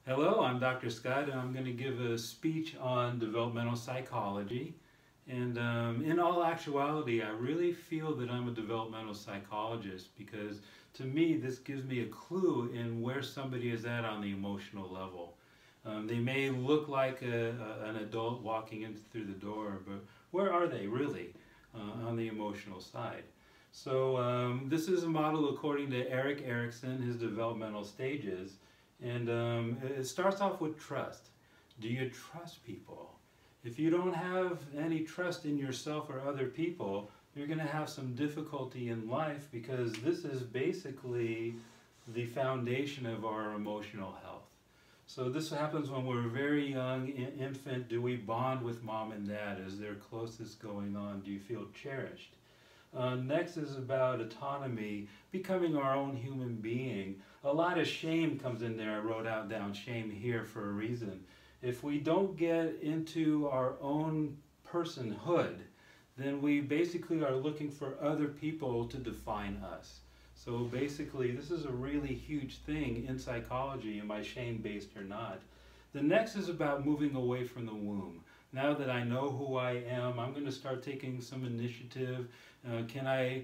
Hello, I'm Dr. Scott, and I'm going to give a speech on developmental psychology. And in all actuality, I really feel that I'm a developmental psychologist because to me, this gives me a clue in where somebody is at on the emotional level. They may look like an adult walking in through the door, but where are they really on the emotional side? So this is a model according to Erik Erikson, his developmental stages. And it starts off with trust. Do you trust people? If you don't have any trust in yourself or other people, you're going to have some difficulty in life because this is basically the foundation of our emotional health. So this happens when we're very young, infant. Do we bond with mom and dad? Is there closest going on? Do you feel cherished? Next is about autonomy, becoming our own human being. A lot of shame comes in there. I wrote out down shame here for a reason. If we don't get into our own personhood, then we basically are looking for other people to define us. So basically, this is a really huge thing in psychology, am I shame-based or not? The next is about moving away from the womb. Now that I know who I am, I'm going to start taking some initiative. Can I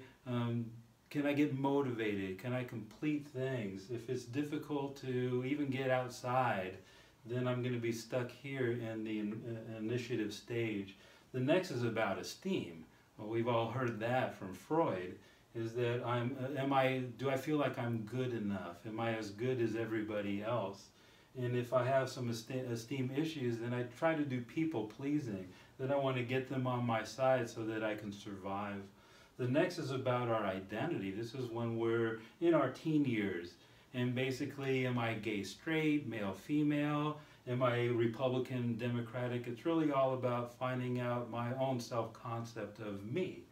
get motivated? Can I complete things? If it's difficult to even get outside, then I'm going to be stuck here in the initiative stage. The next is about esteem. Well, we've all heard that from Freud. Is that do I feel like I'm good enough? Am I as good as everybody else? And if I have some esteem issues, then I try to do people pleasing. Then I want to get them on my side so that I can survive. The next is about our identity. This is when we're in our teen years. And basically, am I gay, straight, male, female? Am I Republican, Democratic? It's really all about finding out my own self-concept of me.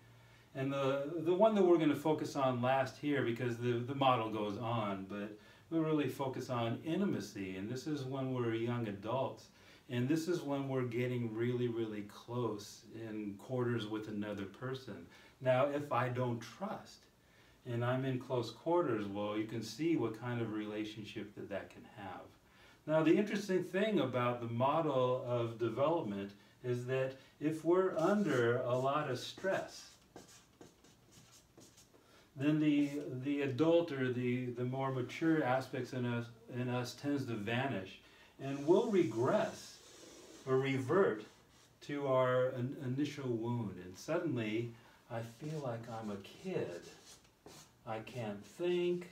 And the one that we're going to focus on last here, because the model goes on, but we really focus on intimacy. And this is when we're young adults. And this is when we're getting really, really close in quarters with another person. Now, if I don't trust and I'm in close quarters, well, you can see what kind of relationship that can have. Now, the interesting thing about the model of development is that if we're under a lot of stress, then the adult or the more mature aspects in us tends to vanish, and we'll regress or revert to our initial wound. And suddenly, I feel like I'm a kid. I can't think.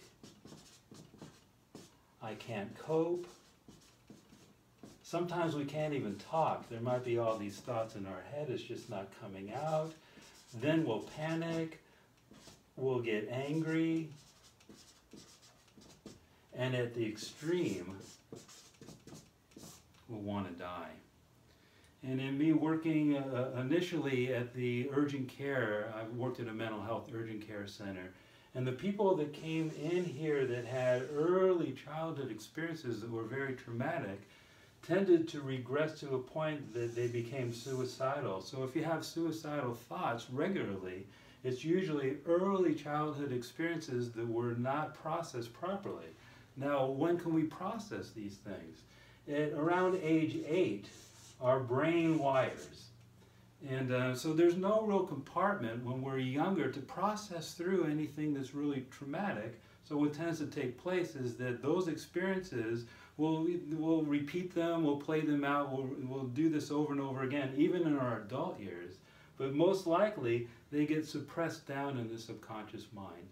I can't cope. Sometimes we can't even talk. There might be all these thoughts in our head. It's just not coming out. Then we'll panic. We'll get angry. And at the extreme, we'll want to die. And in me working initially at the urgent care, I worked at a mental health urgent care center. And the people that came in here that had early childhood experiences that were very traumatic tended to regress to a point that they became suicidal. So if you have suicidal thoughts regularly, it's usually early childhood experiences that were not processed properly. Now, when can we process these things? At around age 8, our brain wires. And so there's no real compartment when we're younger to process through anything that's really traumatic. So what tends to take place is that those experiences, we'll repeat them, we'll play them out, we'll do this over and over again, even in our adult years. But most likely, they get suppressed down in the subconscious mind.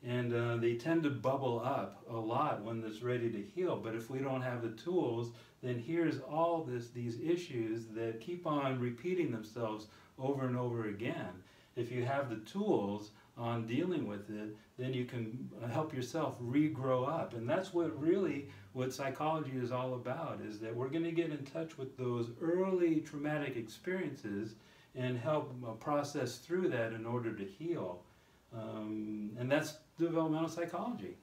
And they tend to bubble up a lot when it's ready to heal. But if we don't have the tools, then here's all these issues that keep on repeating themselves over and over again. If you have the tools on dealing with it, then you can help yourself regrow up. And that's what psychology is all about, is that we're going to get in touch with those early traumatic experiences and help process through that in order to heal. And that's developmental psychology.